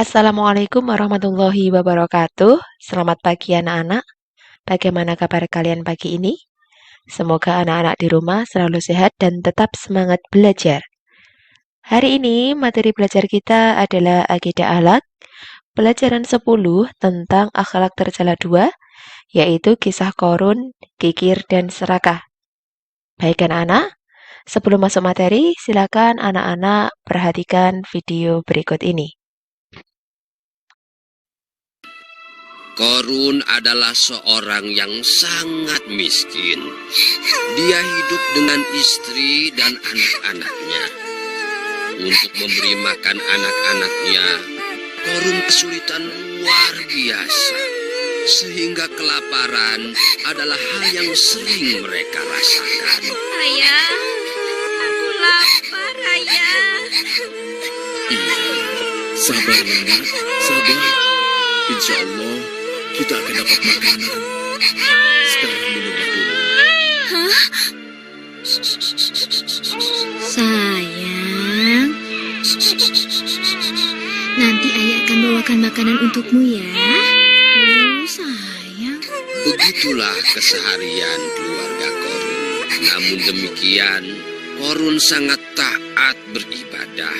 Assalamualaikum warahmatullahi wabarakatuh. Selamat pagi anak-anak. Bagaimana kabar kalian pagi ini? Semoga anak-anak di rumah selalu sehat dan tetap semangat belajar. Hari ini materi belajar kita adalah Akidah Akhlak, pelajaran 10 tentang akhlak tercela 2, yaitu kisah Korun, Kikir, dan Serakah. Baik anak-anak, sebelum masuk materi, silakan anak-anak perhatikan video berikut ini. Korun adalah seorang yang sangat miskin. Dia hidup dengan istri dan anak-anaknya. Untuk memberi makan anak-anaknya, Korun kesulitan luar biasa. Sehingga kelaparan adalah hal yang sering mereka rasakan. Ayah, aku lapar, Ayah. Sabar, Nana, sabar. Insya Allah kita akan dapat makanan. Sekarang minumlah dulu. Hah? Sayang, nanti ayah akan bawakan makanan untukmu ya. Sayang. Begitulah keseharian keluarga Korun. Namun demikian, Korun sangat taat beribadah.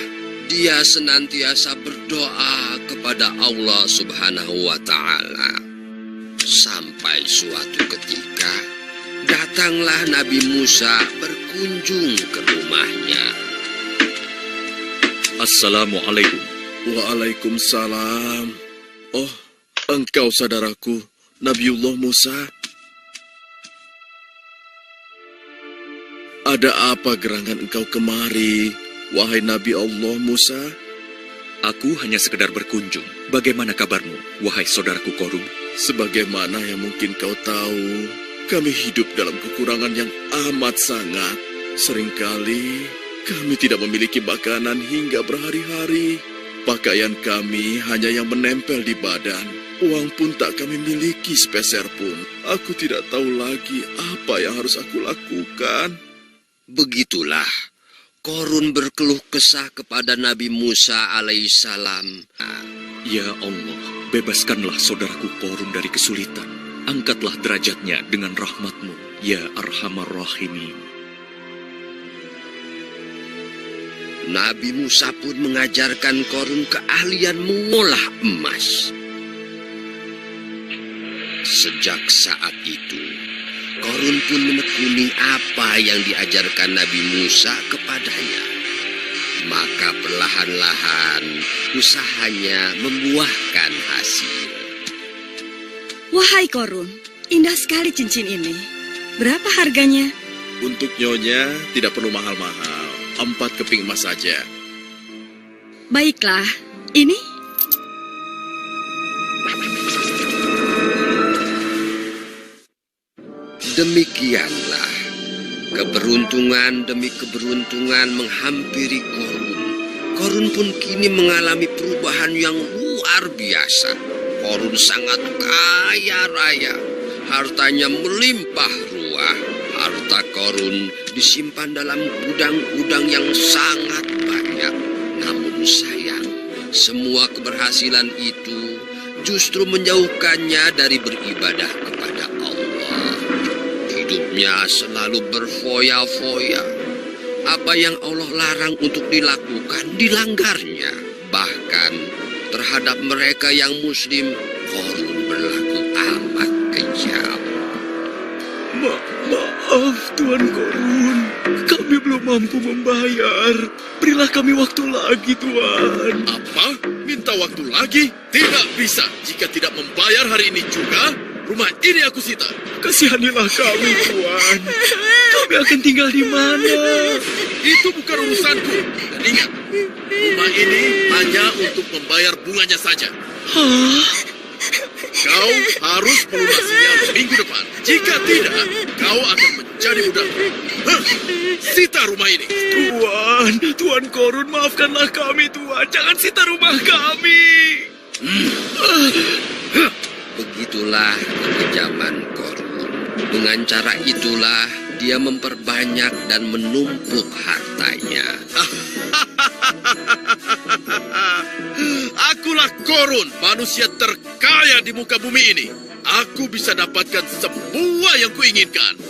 Dia senantiasa berdoa kepada Allah Subhanahu wa Ta'ala. Sampai suatu ketika, datanglah Nabi Musa berkunjung ke rumahnya. Assalamualaikum. Waalaikumsalam. Oh, engkau saudaraku, Nabiullah Musa. Ada apa gerangan engkau kemari, wahai Nabi Allah Musa? Aku hanya sekedar berkunjung. Bagaimana kabarmu, wahai saudaraku Korun? Sebagaimana yang mungkin kau tahu, kami hidup dalam kekurangan yang amat sangat. Seringkali kami tidak memiliki makanan hingga berhari-hari. Pakaian kami hanya yang menempel di badan. Uang pun tak kami miliki sepeser pun. Aku tidak tahu lagi apa yang harus aku lakukan. Begitulah Korun berkeluh kesah kepada Nabi Musa alaihissalam. Ya Allah, bebaskanlah saudaraku Korun dari kesulitan. Angkatlah derajatnya dengan rahmat-Mu, ya Arhamar Rahimin. Nabi Musa pun mengajarkan Korun keahlian mengolah emas. Sejak saat itu, Korun pun menekuni apa yang diajarkan Nabi Musa kepadanya. Maka perlahan-lahan usahanya membuahkan hasil. Wahai Korun, indah sekali cincin ini. Berapa harganya? Untuk nyonya tidak perlu mahal-mahal. 4 keping emas saja. Baiklah, ini? Demikianlah, keberuntungan demi keberuntungan menghampiri Korun. Korun pun kini mengalami perubahan yang luar biasa. Korun sangat kaya raya, hartanya melimpah ruah. Harta Korun disimpan dalam gudang-gudang yang sangat banyak. Namun sayang, semua keberhasilan itu justru menjauhkannya dari beribadah kepada Allah. Hidupnya selalu berfoya-foya. Apa yang Allah larang untuk dilakukan, dilanggarnya. Bahkan terhadap mereka yang muslim, Korun berlaku amat kejam. Maaf Tuan Korun, kami belum mampu membayar. Berilah kami waktu lagi Tuan. Apa? Minta waktu lagi? Tidak bisa. Jika tidak membayar hari ini juga, rumah ini aku sita. Kasihanilah kami Tuan. Kami akan tinggal di mana? Itu bukan urusanku. Dan ingat, rumah ini hanya untuk membayar bunganya saja. Hah? Kau harus melunasinya minggu depan. Jika tidak, kau akan menjadi budakku. Sita rumah ini. Tuan Korun, maafkanlah kami Tuan. Jangan sita rumah kami. Begitulah kekejaman Korun. Dengan cara itulah dia memperbanyak dan menumpuk hartanya. Akulah Akulah Korun, manusia terkaya di muka bumi ini. Aku bisa dapatkan semua yang kuinginkan.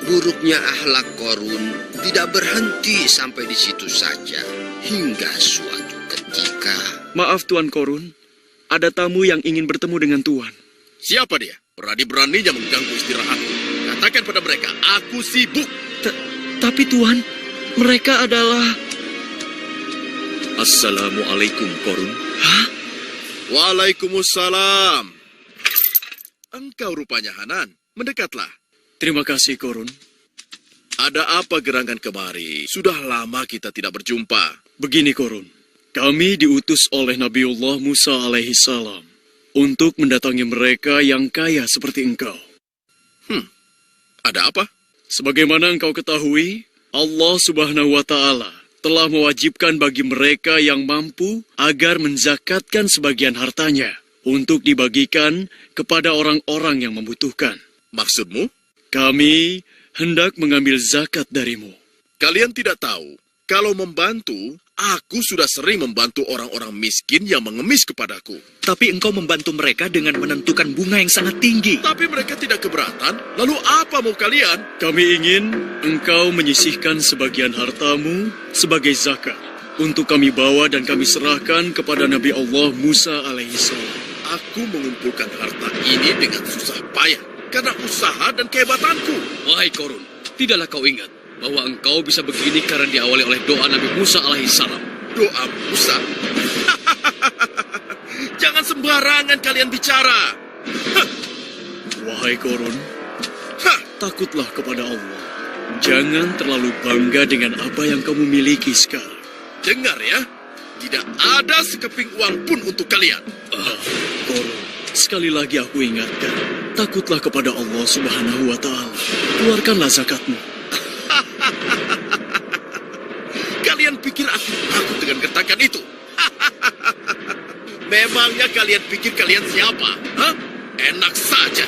Buruknya akhlak Korun tidak berhenti sampai di situ saja. Hingga suatu ketika... Maaf Tuan Korun, ada tamu yang ingin bertemu dengan Tuan. Siapa dia? Berani-beraninya mengganggu istirahatku. Katakan pada mereka, aku sibuk. Tapi Tuan, mereka adalah... Assalamualaikum Korun. Hah? Waalaikumsalam. Engkau rupanya Hanan. Mendekatlah. Terima kasih Korun. Ada apa gerangan kemari? Sudah lama kita tidak berjumpa. Begini Korun, kami diutus oleh Nabiullah Musa alaihi salam untuk mendatangi mereka yang kaya seperti engkau. Ada apa? Sebagaimana engkau ketahui, Allah Subhanahu wa Ta'ala telah mewajibkan bagi mereka yang mampu agar menzakatkan sebagian hartanya untuk dibagikan kepada orang-orang yang membutuhkan. Maksudmu? Kami hendak mengambil zakat darimu. Kalian tidak tahu, kalau membantu, aku sudah sering membantu orang-orang miskin yang mengemis kepadaku. Tapi engkau membantu mereka dengan menentukan bunga yang sangat tinggi. Tapi mereka tidak keberatan, lalu apa mau kalian? Kami ingin engkau menyisihkan sebagian hartamu sebagai zakat untuk kami bawa dan kami serahkan kepada Nabi Allah Musa alaihissalam. Aku mengumpulkan harta ini dengan susah payah karena usaha dan kehebatanku. Wahai Korun, tidaklah kau ingat bahwa engkau bisa begini karena diawali oleh doa Nabi Musa alaihissalam. Doa Musa? Jangan sembarangan kalian bicara. Wahai Korun, takutlah kepada Allah. Jangan terlalu bangga dengan apa yang kamu miliki sekarang. Dengar ya, tidak ada sekeping uang pun untuk kalian. Korun, sekali lagi aku ingatkan, takutlah kepada Allah Subhanahu wa Ta'ala. Keluarkanlah zakatmu. Kalian pikir aku takut dengan gertakan itu? Memangnya kalian pikir kalian siapa? Hah? Enak saja.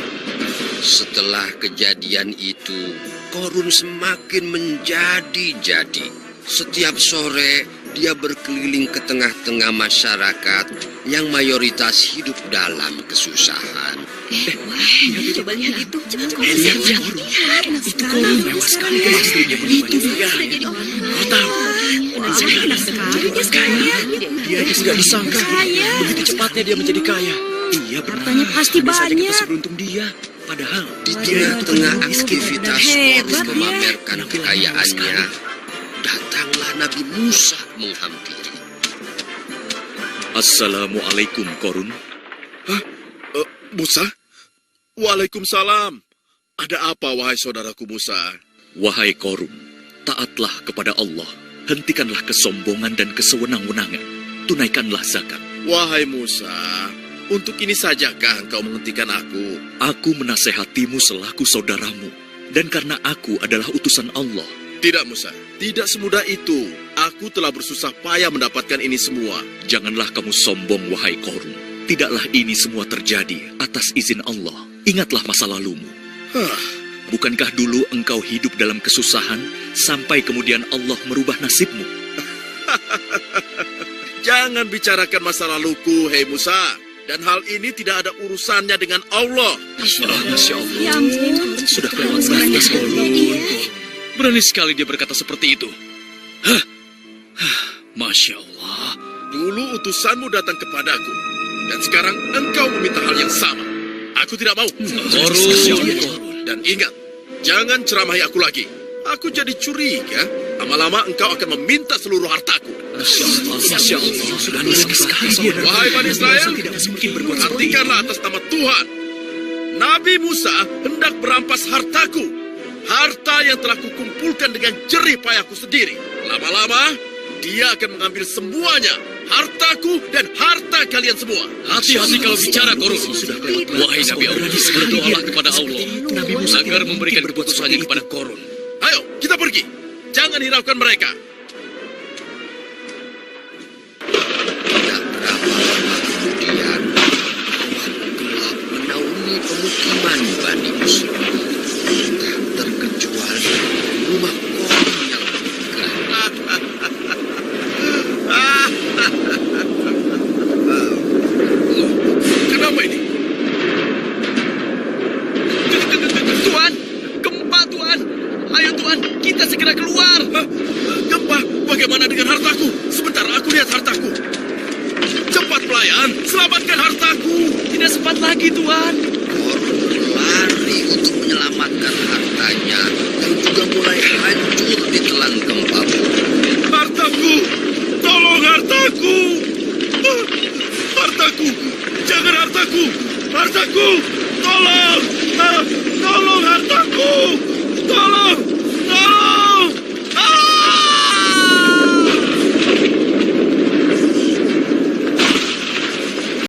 Setelah kejadian itu, Korun semakin menjadi-jadi. Setiap sore, dia berkeliling ke tengah-tengah masyarakat yang mayoritas hidup dalam kesusahan. Coba lihat itu. Lihat, Itu Korun mewah sekali guys. Itu dia. Kau tahu, enak sekali dia sekarang. dia tidak disangka begitu cepatnya dia menjadi kaya. Iya benar. Hartanya pasti Bisa saja kita banyak. seberuntung dia. Padahal Di tengah-tengah Dia aktivitas hebat, Korun ya. memamerkan kekayaannya, datanglah Nabi Musa menghampiri. Assalamualaikum Korun. Musa? Waalaikumsalam. Ada apa, wahai saudaraku Musa? Wahai Korun, taatlah kepada Allah. Hentikanlah kesombongan dan kesewenang-wenangan. Tunaikanlah zakat. Wahai Musa, untuk ini sajakah engkau menghentikan aku? Aku menasehatimu selaku saudaramu. Dan karena aku adalah utusan Allah. Tidak, Musa. Tidak semudah itu. Aku telah bersusah payah mendapatkan ini semua. Janganlah kamu sombong, wahai Korun. Tidaklah ini semua terjadi atas izin Allah. Ingatlah masa lalumu. Bukankah dulu engkau hidup dalam kesusahan sampai kemudian Allah merubah nasibmu? Jangan bicarakan masa laluku, hei Musa. Dan hal ini tidak ada urusannya dengan Allah. Masya Allah. Ya ampun. Sudah kelewat batas, Korun. Berani sekali dia berkata seperti itu. Masya Allah. Dulu utusanmu datang kepadaku. Dan sekarang engkau meminta hal yang sama. Aku tidak mau. Korun. Dan ingat, jangan ceramahi aku lagi. Aku jadi curiga. Lama-lama engkau akan meminta seluruh hartaku. Masya Allah. Sudah nisbah sekali dia. Wahai Bani Israel, Tidak mungkin berbuat seperti itu. hentikanlah atas nama Tuhan. Nabi Musa hendak merampas hartaku. Harta yang telah kukumpulkan dengan jerih payahku sendiri. Lama-lama, dia akan mengambil semuanya. Hartaku dan harta kalian semua. Hati-hati kalau bicara, Korun. Wahai Nabi Allah, berdoalah kepada Allah agar memberikan keputusannya kepada Korun. Ayo, kita pergi. Jangan hiraukan mereka. Tidak berapa lama kemudian, awan gelap menaungi pemukiman Bani Israil. Tak terkecuali rumah Korun yang megah. lihat hartaku. Cepat pelayan, selamatkan hartaku. Tidak sempat lagi, Tuan. Korun berlari untuk menyelamatkan hartanya yang juga mulai hancur ditelan gempa bumi. Hartaku, tolong hartaku. Hartaku, jangan hartaku. Hartaku, tolong.